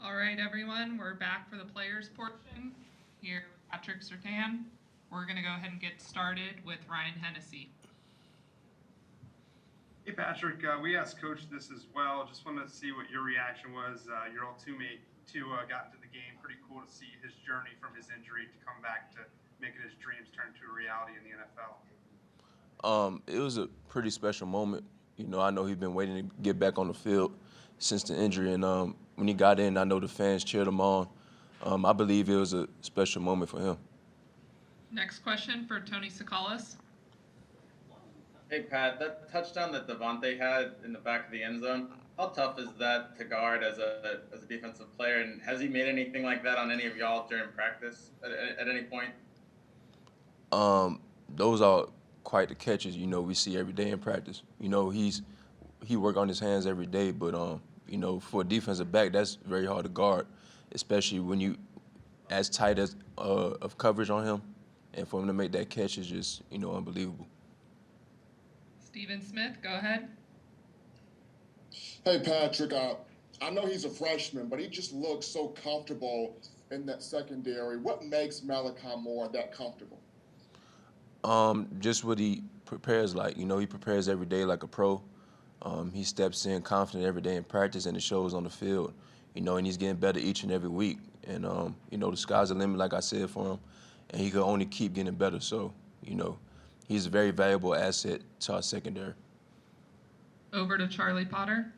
All right, everyone, we're back for the players portion here with Patrick Surtain. We're going to go ahead and get started with Ryan Hennessy. Hey, Patrick. We asked Coach this as well. Just wanted to see what your reaction was. Your old teammate, Tua, got into the game. Pretty cool to see his journey from his injury to come back to making his dreams turn to a reality in the NFL. It was a pretty special moment. I know he's been waiting to get back on the field since the injury, and when he got in, I know the fans cheered him on. I believe it was a special moment for him. Next question for Tony Sakalas. Hey Pat, that touchdown that Devontae had in the back of the end zone, how tough is that to guard as a defensive player? And has he made anything like that on any of y'all during practice at any point? Those are quite the catches. We see every day in practice. He work on his hands every day, but for a defensive back, that's very hard to guard, especially when you as tight as of coverage on him, and for him to make that catch is just unbelievable. Stephen Smith, go ahead. Hey, Patrick. I know he's a freshman, but he just looks so comfortable in that secondary. What makes Malachi Moore that comfortable? Just what he prepares like. He prepares every day like a pro. He steps in confident every day in practice, and it shows on the field. And he's getting better each and every week. And the sky's the limit, like I said, for him, and he can only keep getting better. So, he's a very valuable asset to our secondary. Over to Charlie Potter.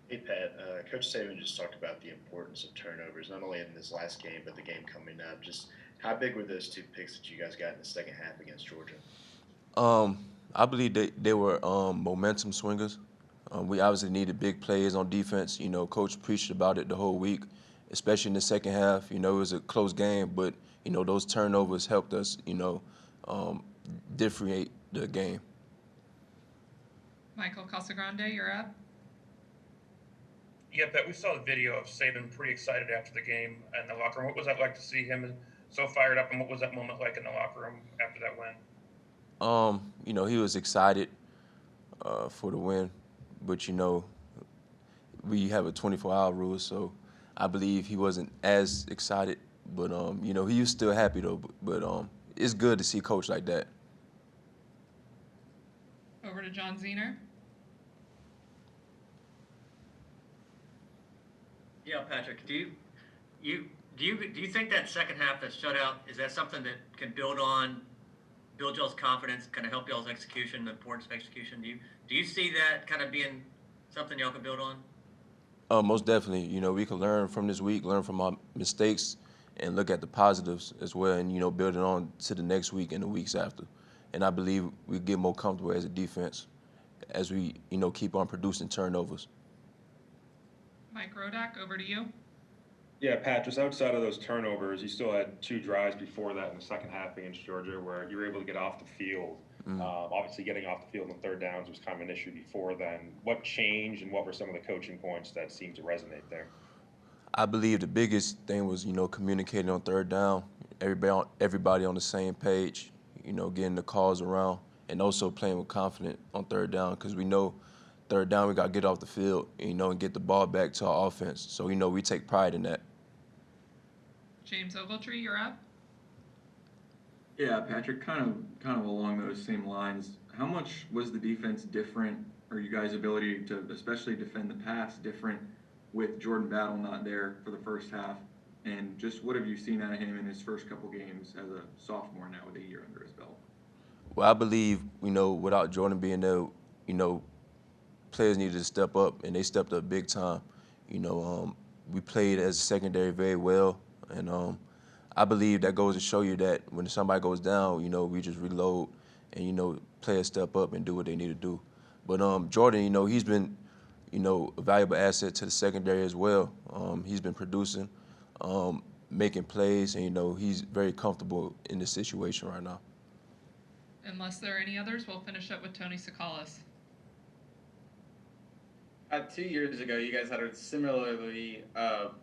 Hey Pat, Coach Saban just talked about the importance of turnovers, not only in this last game but the game coming up. Just how big were those two picks that you guys got in the second half against Georgia? I believe they were momentum swingers. We obviously needed big plays on defense. Coach preached about it the whole week, especially in the second half. It was a close game, but those turnovers helped us. Differentiate the game. Michael Casagrande, you're up. Yeah, Pat, we saw the video of Saban pretty excited after the game in the locker room. What was that like to see him so fired up, and what was that moment like in the locker room after that win? He was excited for the win, but we have a 24-hour rule, so I believe he wasn't as excited. But he was still happy though. But it's good to see coach like that. Over to John Zener. Yeah, Patrick, do you think that second half, that shutout, is that something that can build y'all's confidence, kind of help y'all's execution, the importance of execution? Do you see that kind of being something y'all can build on? Most definitely. We can learn from this week, learn from our mistakes, and look at the positives as well, and build it on to the next week and the weeks after. And I believe we get more comfortable as a defense as we keep on producing turnovers. Mike Rodak, over to you. Yeah, Pat, just outside of those turnovers, you still had two drives before that in the second half against Georgia where you were able to get off the field. Obviously, getting off the field on third downs was kind of an issue before then. What changed, and what were some of the coaching points that seemed to resonate there? I believe the biggest thing was, communicating on third down, everybody on the same page, getting the calls around, and also playing with confidence on third down, because we know third down we got to get off the field, and get the ball back to our offense. So, we take pride in that. James Ogletree, you're up. Yeah, Patrick, kind of along those same lines. How much was the defense different, or you guys' ability to especially defend the pass different with Jordan Battle not there for the first half? And just what have you seen out of him in his first couple games as a sophomore now with a year under his belt? Well, I believe, without Jordan being there, players needed to step up, and they stepped up big time. We played as a secondary very well, and I believe that goes to show you that when somebody goes down, we just reload and, players step up and do what they need to do. But Jordan, he's been, a valuable asset to the secondary as well. He's been producing, making plays, and, he's very comfortable in this situation right now. Unless there are any others, we'll finish up with Tony Sakalas. 2 years ago, you guys had a similarly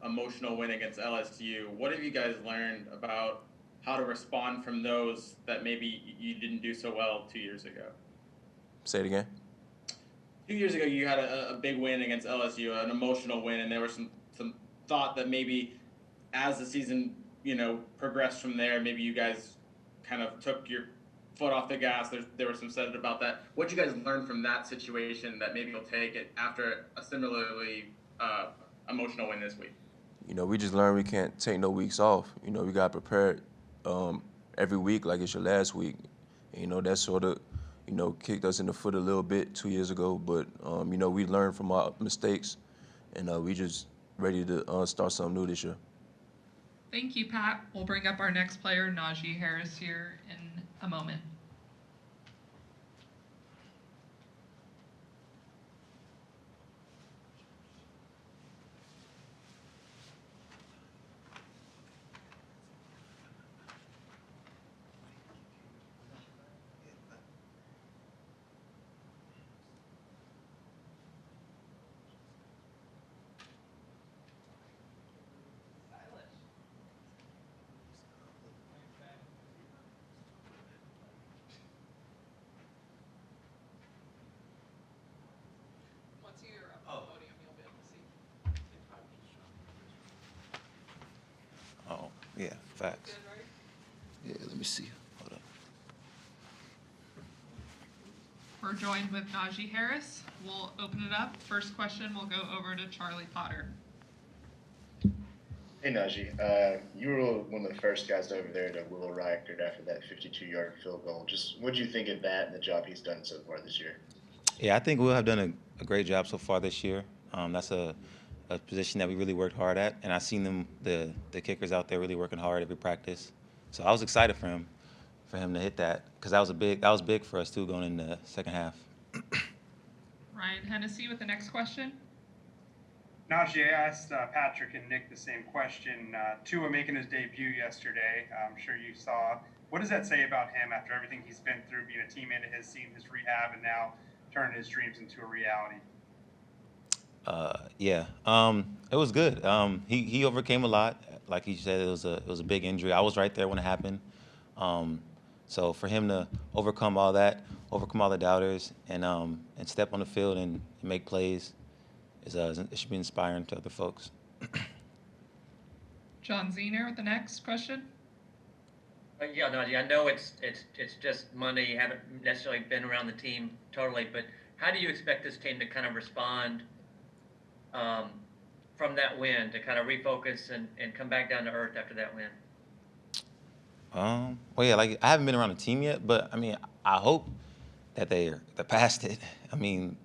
emotional win against LSU. What have you guys learned about how to respond from those that maybe you didn't do so well 2 years ago? Say it again. 2 years ago, you had a big win against LSU, an emotional win, and there were some thought that maybe as the season, progressed from there, maybe you guys kind of took your foot off the gas. There was some said about that. What did you guys learn from that situation that maybe you'll take it after a similarly emotional win this week? We just learned we can't take no weeks off. We got prepared every week like it's your last week. That sort of, kicked us in the foot a little bit 2 years ago. But, we learned from our mistakes, and we just ready to start something new this year. Thank you, Pat. We'll bring up our next player, Najee Harris, here in a moment. Once you're up on the podium, you'll be able to see. Oh, yeah, facts. Good, right? Yeah, let me see. Hold up. We're joined with Najee Harris. We'll open it up. First question will go over to Charlie Potter. Hey Najee, you were one of the first guys over there to Will Reichert after that 52-yard field goal. Just what do you think of that and the job he's done so far this year? Yeah, I think Will have done a great job so far this year. That's a position that we really worked hard at, and I've seen the kickers out there really working hard every practice. So I was excited for him to hit that, because that was big for us too going in the second half. Ryan Hennessy with the next question. Najee, I asked Patrick and Nick the same question. Tua making his debut yesterday. I'm sure you saw. What does that say about him after everything he's been through, being a teammate of his, seeing his rehab, and now turning his dreams into a reality? Yeah, it was good. He overcame a lot. Like he said, it was a big injury. I was right there when it happened. So for him to overcome all that, overcome all the doubters, and step on the field and make plays, it should be inspiring to other folks. John Zener with the next question. Yeah, Najee, I know it's just Monday. You haven't necessarily been around the team totally, but how do you expect this team to kind of respond from that win, to kind of refocus and come back down to earth after that win? Well, yeah, like I haven't been around the team yet, but I mean, I hope that they're past it. I mean,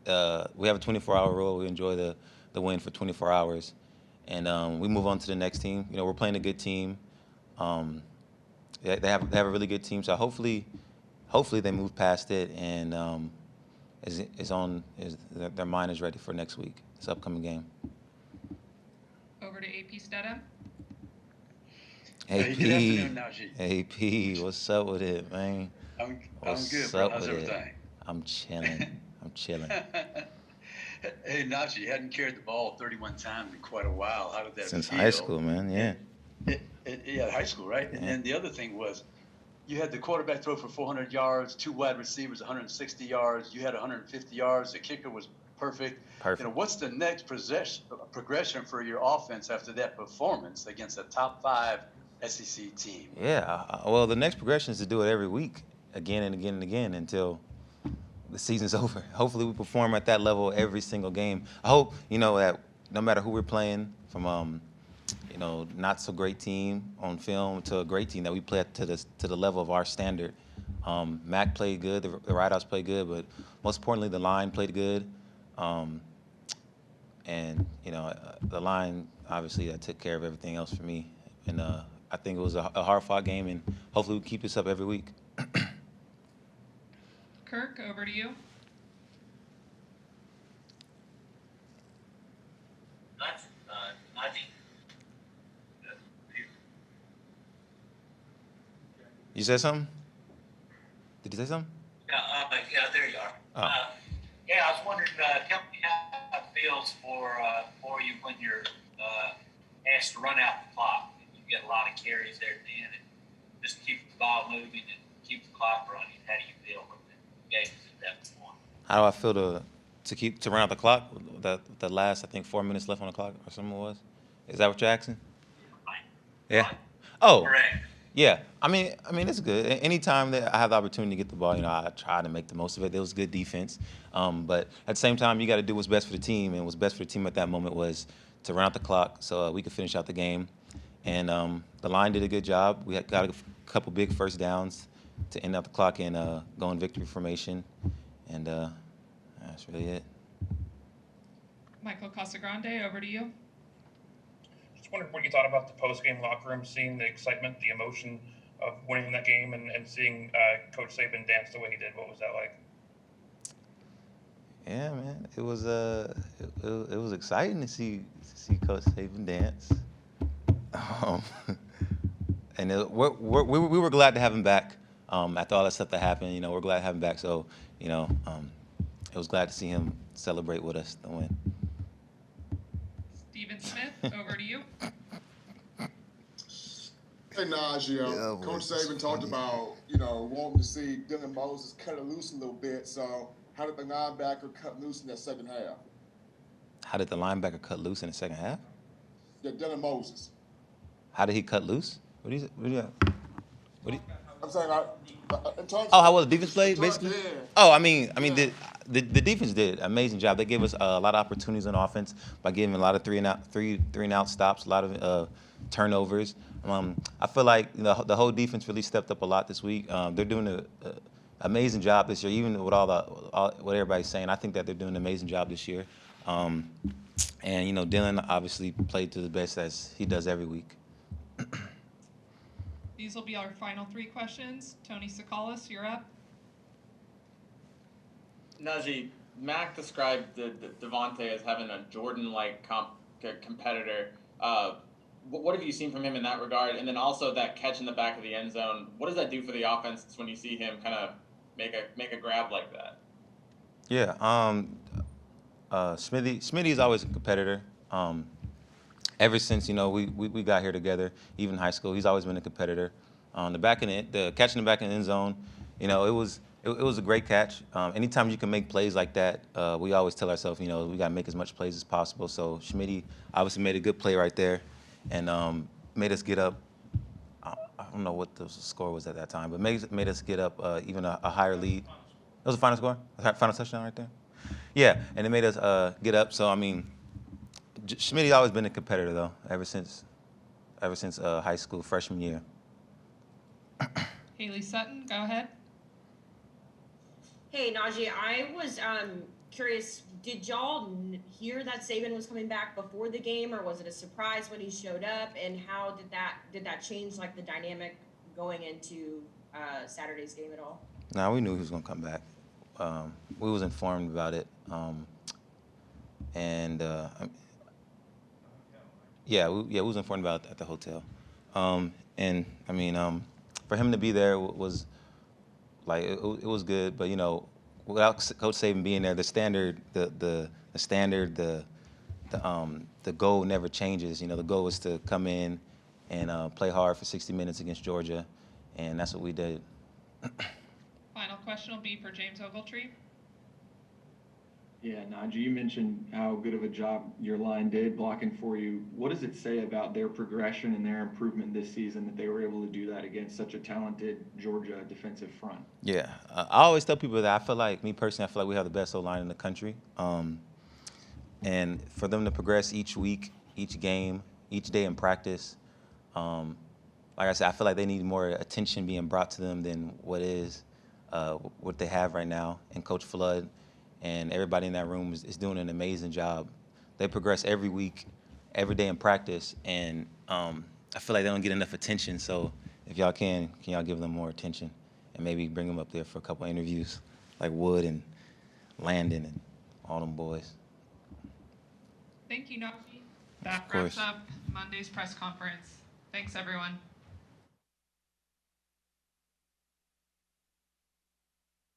we have a 24-hour rule. We enjoy the win for 24 hours, and we move on to the next team. We're playing a good team. They have a really good team, so hopefully they move past it and their mind is ready for next week, this upcoming game. Over to AP Stedham. AP, good afternoon, Najee. AP, what's up with it, man? I'm What's good, bro. up How's with it? everything? I'm chilling. I'm chilling. Hey, Najee, you hadn't carried the ball 31 times in quite a while. How did that Since feel? high school, man. Yeah. Yeah, high school, right? Yeah. And then the other thing was, you had the quarterback throw for 400 yards, two wide receivers 160 yards. You had 150 yards. The kicker was perfect. Perfect. What's the next progression for your offense after that performance against a top 5 SEC team? Yeah. Well, the next progression is to do it every week, again and again and again, until the season's over. Hopefully, we perform at that level every single game. I hope that no matter who we're playing, from not so great team on film to a great team, that we play to the level of our standard. Mac played good, the wideouts played good, but most importantly, the line played good. And the line obviously that took care of everything else for me. And I think it was a hard-fought game, and hopefully we keep this up every week. Kirk, over to you. Najee. You said something? Did you say something? Yeah, there you are. Oh. Yeah, I was wondering, tell me how it feels for you when you're asked to run out the clock. You get a lot of carries there at the end, and just keep the ball moving and keep the clock running. How do you feel when the game is at that point? How do I feel to run out the clock? The last, I think, 4 minutes left on the clock or something it was. Is that what you're asking? Yeah. Oh. Yeah. I mean, it's good. Anytime that I have the opportunity to get the ball, I try to make the most of it. It was good defense. But at the same time, you got to do what's best for the team. And what's best for the team at that moment was to run out the clock so we could finish out the game. And the line did a good job. We got a couple big first downs to end out the clock and go in victory formation. And that's really it. Michael Casagrande, over to you. Just wondered what you thought about the post-game locker room, seeing the excitement, the emotion of winning that game, and seeing Coach Saban dance the way he did. What was that like? Yeah, man, it was exciting to see Coach Saban dance. And we were glad to have him back. After all that stuff that happened, we're glad to have him back. So, it was glad to see him celebrate with us the win. Stephen Smith, over to you. Hey, Najee, Coach Saban talked about, wanting to see Dylan Moses cut it loose a little bit. So how did the linebacker cut loose in that second half? How did the linebacker cut loose in the second half? Yeah, Dylan Moses. How did he cut loose? What do you I'm saying, in terms how well the defense played, basically? Yeah. Oh, I mean, the defense did an amazing job. They gave us a lot of opportunities on offense by giving a lot of three and out stops, a lot of turnovers. I feel like the whole defense really stepped up a lot this week. They're doing an amazing job this year, even with what everybody's saying. I think that they're doing an amazing job this year. And Dylan obviously played to the best as he does every week. These will be our final 3 questions. Tony Sakalas, you're up. Najee, Mac described the Devontae as having a Jordan-like competitor. What have you seen from him in that regard? And then also that catch in the back of the end zone. What does that do for the offense when you see him kind of make a grab like that? Yeah, Smitty's always a competitor. Ever since we got here together, even high school, he's always been a competitor. The catch in the back in the end zone, it was a great catch. Anytime you can make plays like that, we always tell ourselves, we got to make as much plays as possible. So Schmitty obviously made a good play right there, and made us get up. I don't know what the score was at that time, but made us get up even a higher lead. That was the final score, final touchdown right there. Yeah, and it made us get up. So Schmitty's always been a competitor though, ever since high school, freshman year. Haley Sutton, go ahead. Hey, Najee, I was curious, did y'all hear that Saban was coming back before the game, or was it a surprise when he showed up? And how did that change the dynamic going into Saturday's game at all? No, we knew he was gonna come back. We was informed about it, we was informed about it at the hotel. For him to be there was it was good, but without Coach Saban being there, the goal never changes. The goal is to come in and play hard for 60 minutes against Georgia, and that's what we did. Final question will be for James Ogletree. Yeah, Najee, you mentioned how good of a job your line did blocking for you. What does it say about their progression and their improvement this season that they were able to do that against such a talented Georgia defensive front? Yeah, I always tell people that me personally, I feel like we have the best O-line in the country. And for them to progress each week, each game, each day in practice, like I said, I feel like they need more attention being brought to them than what they have right now. And Coach Flood and everybody in that room is doing an amazing job. They progress every week, every day in practice, and I feel like they don't get enough attention. So if y'all can y'all give them more attention and maybe bring them up there for a couple of interviews, like Wood and Landon and all them boys. Thank you, Najee. That wraps up Monday's press conference. Thanks, everyone.